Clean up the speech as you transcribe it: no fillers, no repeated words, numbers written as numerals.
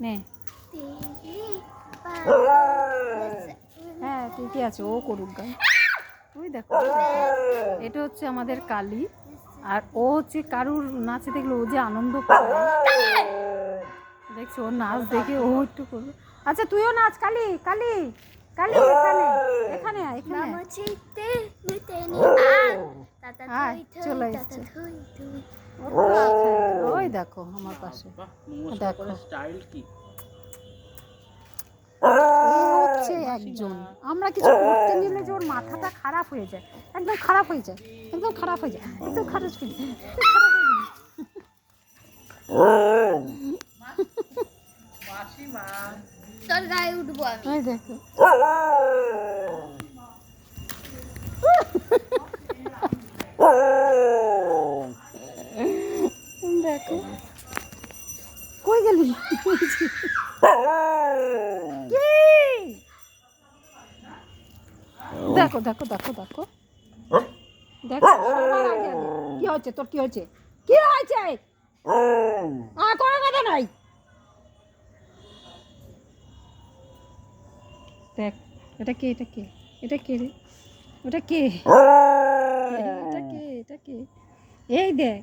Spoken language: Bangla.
নে হ্যাঁ ঠিকই আছে, ও করুক গান। ওই দেখো এটা হচ্ছে আমাদের কালী, আর ও হচ্ছে কারুর নাচে দেখলে ও যে আনন্দ পায়, দেখছো ওর নাচ দেখে ও একটু করবে। আচ্ছা তুইও নাচ কালী, কালী কালী এখানে এখানে এখানে চলে এসছে। ওই দেখো আমার পাশে, দেখো হচ্ছে একজন। আমরা কিছু করতে নিলে যে ওর মাথাটা খারাপ হয়ে যায়, একদম খারাপ হয়ে যায়, একদম খারাপ হয়ে যায়, একদম খারাপ হয়ে যায়, তোর গায়ে উঠবো আমি। ওই দেখো দেখো কই গেলি, দেখো দেখো দেখো দেখো দেখো সবার আগে আগে কি হচ্ছে তোর, কি হয়েছে, কি হয়েছে, কোনো কথা নাই। দেখ এটা কে, এটা কে, এটা কে রে, ওটা কে, এটা কে, এটা কে, এই দেখ